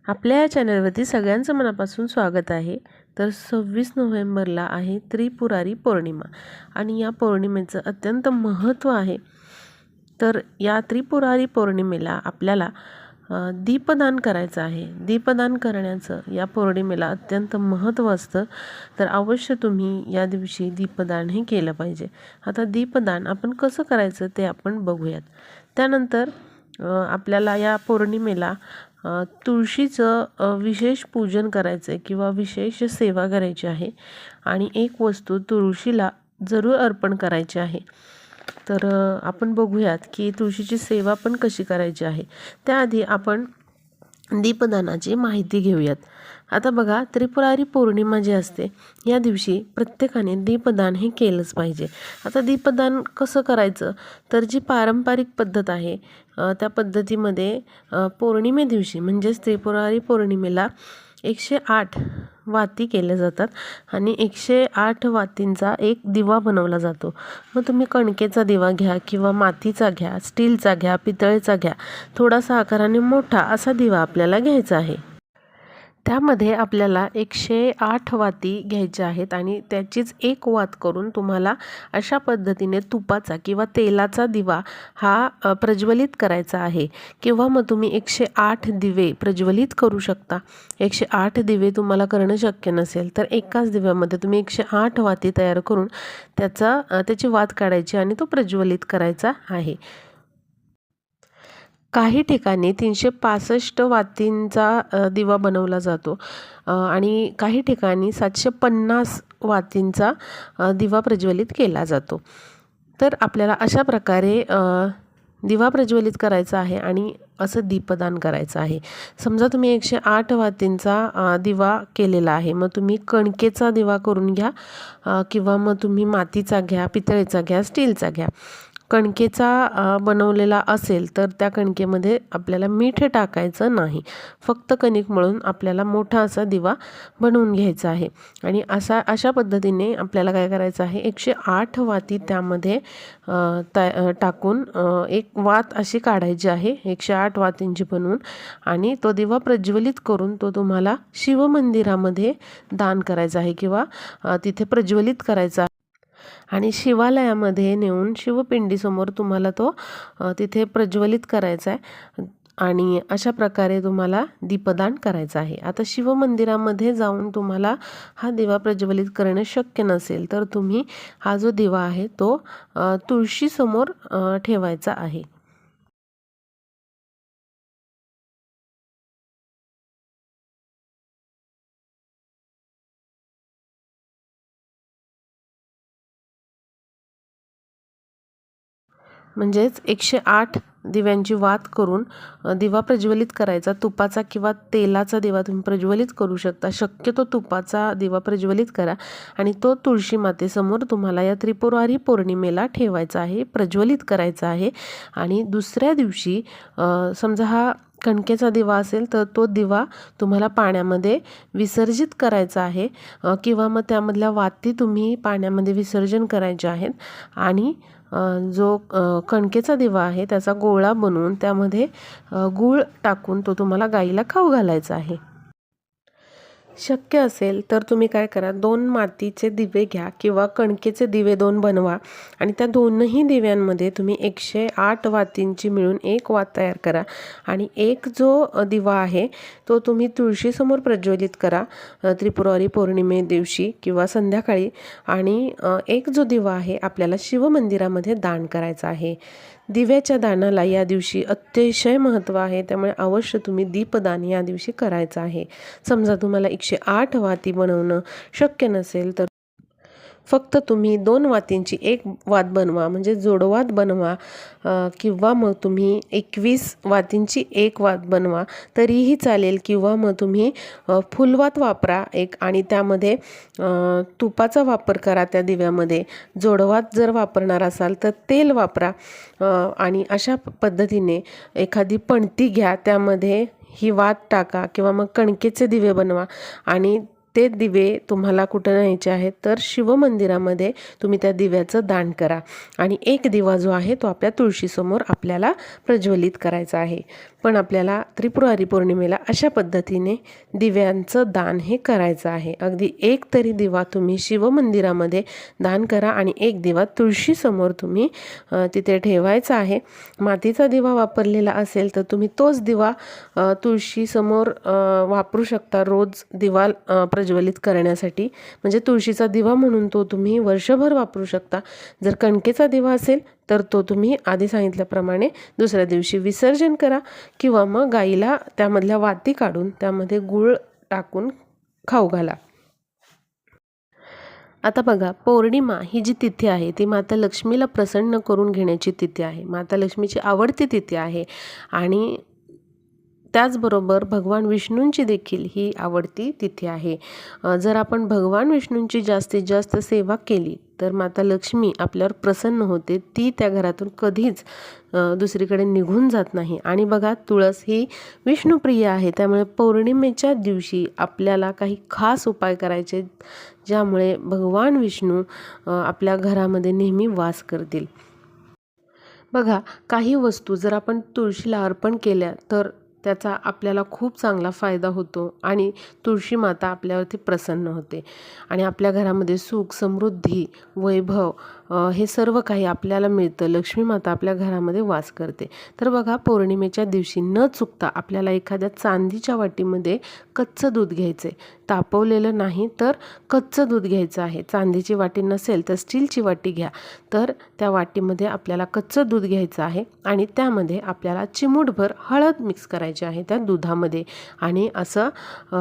आपल्या या चॅनलवरती सगळ्यांचं मनापासून स्वागत आहे। तर 26 नोव्हेंबरला आहे त्रिपुरारी पौर्णिमा आणि या पौर्णिमेचं अत्यंत महत्त्व आहे। तर या त्रिपुरारी पौर्णिमेला आपल्याला दीपदान करायचं आहे। दीपदान करण्याचं या पौर्णिमेला अत्यंत महत्त्व असतं। तर अवश्य तुम्ही या दिवशी दीपदान हे केलं पाहिजे। आता दीपदान आपण कसं करायचं ते आपण बघूयात। त्यानंतर आपल्याला या पौर्णिमेला तुळशीचं विशेष पूजन करायचं आहे किंवा विशेष सेवा करायची आहे आणि एक वस्तू तुळशीला जरूर अर्पण करायची आहे। तर आपण बघूयात की तुळशीची सेवा पण कशी करायची आहे। त्याआधी आपण दीपदानाची माहिती घेऊयात। आता बघा, त्रिपुरारी पौर्णिमा जी असते या दिवशी प्रत्येकाने दीपदान हे केलंच पाहिजे। आता दीपदान कसं करायचं, तर जी पारंपरिक पद्धत आहे त्या पद्धतीमध्ये पौर्णिमे दिवशी म्हणजेच त्रिपुरारी पौर्णिमेला 108 वाती केल्या जातात आणि 108 वातींचा एक दिवा बनवला जातो। मग तुम्ही कणकेचा दिवा घ्या किंवा मातीचा घ्या, स्टीलचा घ्या, पितळेचा घ्या, थोडासा आकाराने मोठा असा दिवा आपल्याला घ्यायचा आहे। त्यामध्ये आपल्याला 108 वाती घ्यायच्या आहेत आणि त्याचीच एक वात करून तुम्हाला अशा पद्धतीने तुपाचा किंवा तेलाचा दिवा हा प्रज्वलित करायचा आहे किंवा मग तुम्ही 108 दिवे प्रज्वलित करू शकता। 108 दिवे तुम्हाला करणं शक्य नसेल तर एकाच दिव्यामध्ये तुम्ही 108 वाती तयार करून त्याची वात काढायची आणि तो प्रज्वलित करायचा आहे। काही ठिकाणी 365 वातींचा दिवा बनवला जातो आणि काही ठिकाणी 750 वातींचा दिवा प्रज्वलित केला जातो। तर आपल्याला अशा प्रकारे दिवा प्रज्वलित करायचा आहे आणि असं दीपदान करायचं आहे। समजा तुम्ही 108 वातींचा दिवा केलेला आहे, मग तुम्ही कणकेचा दिवा करून घ्या किंवा मग तुम्ही मातीचा घ्या, पितळेचा घ्या, स्टीलचा घ्या। कणकेचा बनवलेला असेल तर त्या कणकेमध्ये आपल्याला मीठ टाकायचं नाही, फक्त कणिक मळून आपल्याला मोठा असा दिवा बनवून घ्यायचा आहे आणि अशा पद्धतीने आपल्याला काय करायचं आहे, 108 वाती त्यामध्ये टाकून एक वात अशी काढायची आहे 108 वातींची बनवून आणि तो दिवा प्रज्वलित करून तो तुम्हाला शिवमंदिरामध्ये दान करायचा आहे किंवा तिथे प्रज्वलित करायचा आहे आणि शिवालयामध्ये नेऊन शिवपिंडीसमोर तुम्हाला तो तिथे प्रज्वलित करायचा आहे आणि अशा प्रकारे तुम्हाला दीपदान करायचं आहे। आता शिवमंदिरामध्ये जाऊन तुम्हाला हा दिवा प्रज्वलित करणं शक्य नसेल तर तुम्ही हा जो दिवा आहे तो तुळशीसमोर ठेवायचा आहे। म्हणजेच 108 दिव्यांची वात करून दिवा प्रज्वलित करायचा। तुपाचा किंवा तेलाचा दिवा तुम्ही प्रज्वलित करू शकता, शक्यतो तुपाचा दिवा प्रज्वलित करा आणि तो तुळशी मातेसमोर तुम्हाला या त्रिपुरारी पौर्णिमेला ठेवायचा आहे, प्रज्वलित करायचा आहे। आणि दुसऱ्या दिवशी समजा हा कणकेचा दिवा असेल तर तो दिवा तुम्हाला पाण्यामध्ये विसर्जित करायचा आहे किंवा मग त्यामधल्या वाती तुम्ही पाण्यामध्ये विसर्जन करायचे आहेत आणि जो कणकेचा दिवा आहे त्याचा गोळा बनवून त्यामध्ये गूळ टाकून तो तुम्हाला गाईला खाऊ घालायचा आहे। शक्य असेल तर तुम्ही काय करा, 2 मातीचे दिवे घ्या किंवा कणकेचे दिवे 2 बनवा आणि त्या दोनही दिव्यांमध्ये तुम्ही 108 वातींची मिळून एक वात तयार करा आणि एक जो दिवा आहे तो तुम्ही तुळशीसमोर प्रज्वलित करा त्रिपुरारी पौर्णिमे दिवशी किंवा संध्याकाळी आणि एक जो दिवा आहे आपल्याला शिवमंदिरामध्ये दान करायचा आहे। दिव्याच्या दानाला या दिवशी अतिशय महत्त्व आहे, त्यामुळे अवश्य तुम्ही दीपदान या दिवशी करायचं आहे। समजा तुम्हाला 108 वाती बनवणं शक्य नसेल तर फक्त तुम्ही 2 वातींची एक वात बनवा, म्हणजे जोडवात बनवा किंवा मग तुम्ही 21 वातींची एक वात बनवा तरीही चालेल किंवा मग तुम्ही फुलवात वापरा एक आणि त्यामध्ये तुपाचा वापर करा त्या दिव्यामध्ये। जोडवात जर वापरणार असाल तर तेल वापरा आणि अशा पद्धतीने एखादी पणती घ्या, त्यामध्ये ही वात टाका किंवा मग कणकेचे दिवे बनवा आणि ते दिवे तुम्हाला कुठं न्यायचे आहेत तर शिवमंदिरामध्ये तुम्ही त्या दिव्याचं दान करा आणि एक दिवा जो आहे तो आपल्या तुळशीसमोर आपल्याला प्रज्वलित करायचा आहे। पण आपल्याला त्रिपुरारी पौर्णिमेला अशा पद्धतीने दिव्यांचं दान हे करायचं आहे. अगदी एक तरी दिवा तुम्ही शिवमंदिरामध्ये दान करा आणि एक दिवा तुळशीसमोर तुम्ही तिथे ठेवायचा आहे. मातीचा दिवा वापरलेला असेल तर तुम्ही तोच दिवा तुळशीसमोर वापरू शकता रोज दिवा प्रज्वलित करण्यासाठी. म्हणजे तुळशीचा दिवा म्हणून तो तुम्ही वर्षभर वापरू शकता. जर कणकेचा दिवा असेल तर तो तुम्ही आधी सांगितल्याप्रमाणे दुसऱ्या दिवशी विसर्जन करा किंवा मग गाईला त्यामधल्या वाती काढून त्यामध्ये गूळ टाकून खाऊ घाला. आता बघा, पौर्णिमा ही जी तिथी आहे ती माता लक्ष्मीला प्रसन्न करून घेण्याची तिथी आहे. माता लक्ष्मीची आवडती तिथी आहे आणि त्याचबरोबर भगवान विष्णूंची देखील ही आवडती तिथी आहे. जर आपण भगवान विष्णूंची जास्तीत जास्त सेवा केली तर माता लक्ष्मी आपल्यावर प्रसन्न होते. ती त्या घरातून कधीच दुसरीकडे निघून जात नाही. आणि बघा, तुळस ही विष्णुप्रिय आहे, त्यामुळे पौर्णिमेच्या दिवशी आपल्याला काही खास उपाय करायचे ज्यामुळे भगवान विष्णू आपल्या घरामध्ये नेहमी वास करतील. बघा, काही वस्तू जर आपण तुळशीला अर्पण केल्या तर त्याचा आपल्याला खूप चांगला फायदा होतो आणि तुळशी माता आपल्यावरती प्रसन्न होते आणि आपल्या घरामध्ये सुख, समृद्धी, वैभव हे सर्व काही आपल्याला मिळतं. लक्ष्मी माता आपल्या घरामध्ये वास करते. तर बघा, पौर्णिमेच्या दिवशी न चुकता आपल्याला एखाद्या चांदीच्या वाटीमध्ये कच्चं दूध घ्यायचं आहे. तापवलेलं नाही तर कच्चं दूध घ्यायचं आहे. चांदीची वाटी नसेल तर स्टीलची वाटी घ्या. तर त्या वाटीमध्ये आपल्याला कच्चं दूध घ्यायचं आहे आणि त्यामध्ये आपल्याला चिमूटभर हळद मिक्स करायची आहे त्या दुधामध्ये. आणि असं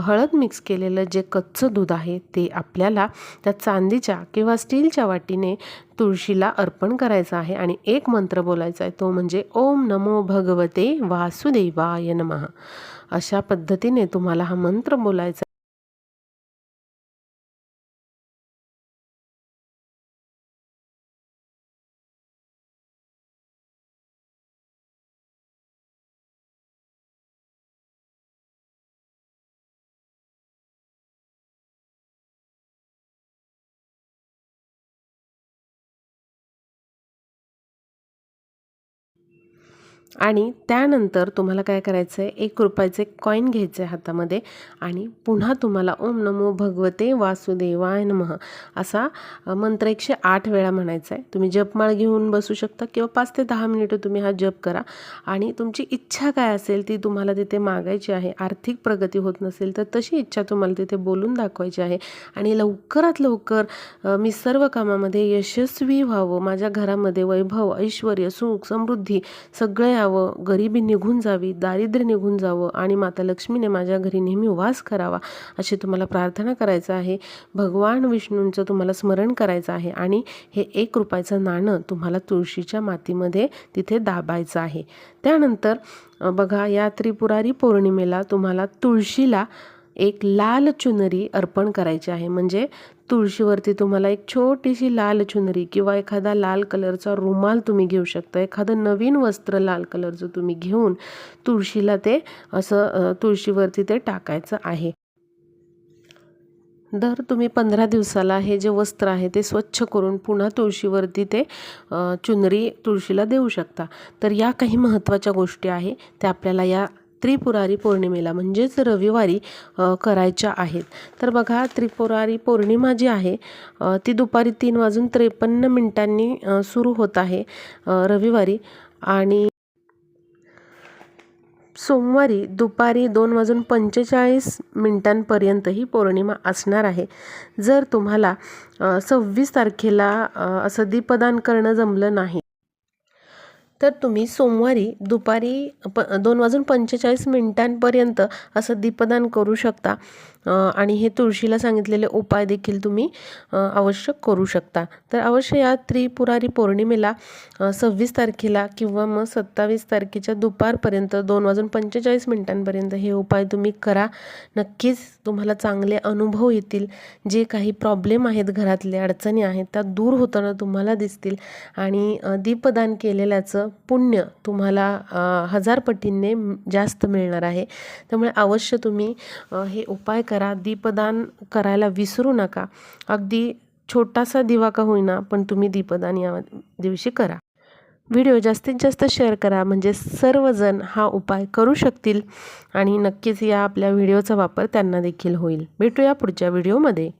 हळद मिक्स केलेलं जे कच्चं दूध आहे ते आपल्याला त्या चांदीच्या किंवा स्टीलच्या वाटीने तुळशीला अर्पण करायचं आहे आणि एक मंत्र बोलायचा आहे, तो म्हणजे ओम नमो भगवते वासुदेवाय नमः. अशा पद्धतीने तुम्हाला हा मंत्र बोलायचा. आणि त्यानंतर तुम्हाला काय करायचं आहे, ₹1 कॉईन घ्यायचं आहे हातामध्ये आणि पुन्हा तुम्हाला ओम नमो भगवते वासुदेवाय नमः असा मंत्र 108 वेळा म्हणायचा आहे. तुम्ही जपमाळ घेऊन बसू शकता किंवा 5 ते 10 मिनिटं तुम्ही हा जप करा आणि तुमची इच्छा काय असेल ती तुम्हाला तिथे मागायची आहे. आर्थिक प्रगती होत नसेल तर तशी इच्छा तुम्हाला तिथे बोलून दाखवायची आहे आणि लवकरात लवकर मी सर्व कामामध्ये यशस्वी व्हावं, माझ्या घरामध्ये वैभव, ऐश्वर्य, सुख, समृद्धी सगळं यावं, गरिबी निघून जावी, दारिद्र्य निघून जावं आणि माता लक्ष्मीने माझ्या घरी नेहमी वास करावा अशी तुम्हाला प्रार्थना करायचं आहे. भगवान विष्णूंचं तुम्हाला स्मरण करायचं आहे आणि हे ₹1 नाणं तुम्हाला तुळशीच्या मातीमध्ये तिथे दाबायचं आहे. त्यानंतर बघा, या त्रिपुरारी पौर्णिमेला तुम्हाला तुळशीला एक लाल चुनरी अर्पण करायची आहे. म्हणजे तुळशीवरती तुम्हाला एक छोटीशी लाल चुनरी किंवा एखादा लाल कलरचा रुमाल तुम्ही घेऊ शकता. एखादं नवीन वस्त्र लाल कलरचं तुम्ही घेऊन तुळशीला ते असं तुळशीवरती ते टाकायचं आहे. दर तुम्ही 15 दिवसाला हे जे वस्त्र आहे ते स्वच्छ करून पुन्हा तुळशीवरती ते चुनरी तुळशीला देऊ शकता. तर या काही महत्त्वाच्या गोष्टी आहे त्या आपल्याला या त्रिपुरारी पौर्णिमेला म्हणजेच रविवारी करायच्या आहेत. तर बघा, त्रिपुरारी पौर्णिमा जी आहे ती दुपारी 3:53 सुरू होत आहे रविवारी आणि सोमवारी दुपारी 2:45 ही पौर्णिमा असणार आहे. जर तुम्हाला 26 तारखेला असं दीपदान करणं जमलं नाही तर तुम्ही सोमवारी दुपारी 2:45 असं दीपदान करू शकता आणि हे तुळशीला सांगितलेले उपाय देखील तुम्ही अवश्य करू शकता. तर अवश्य या त्रिपुरारी पौर्णिमेला 26 तारखेला किंवा मग 27 तारखेच्या दुपारपर्यंत 2:45 हे उपाय तुम्ही करा. नक्कीच तुम्हाला चांगले अनुभव येतील. जे काही प्रॉब्लेम आहेत, घरातले अडचणी आहेत त्या दूर होताना तुम्हाला दिसतील आणि दीपदान केलेल्याचं पुण्य तुम्हाला 1000 पटींनी जास्त मिळणार आहे. त्यामुळे अवश्य तुम्ही हे उपाय करा. दीपदान करायला विसरू नका. अगदी छोटासा दिवा का होईना पण तुम्ही दीपदान या दिवशी करा. व्हिडिओ जास्तीत जास्त शेअर करा म्हणजे सर्वजण हा उपाय करू शकतील आणि नक्कीच या आपल्या व्हिडिओचा वापर त्यांना देखील होईल. भेटूया पुढच्या व्हिडिओमध्ये.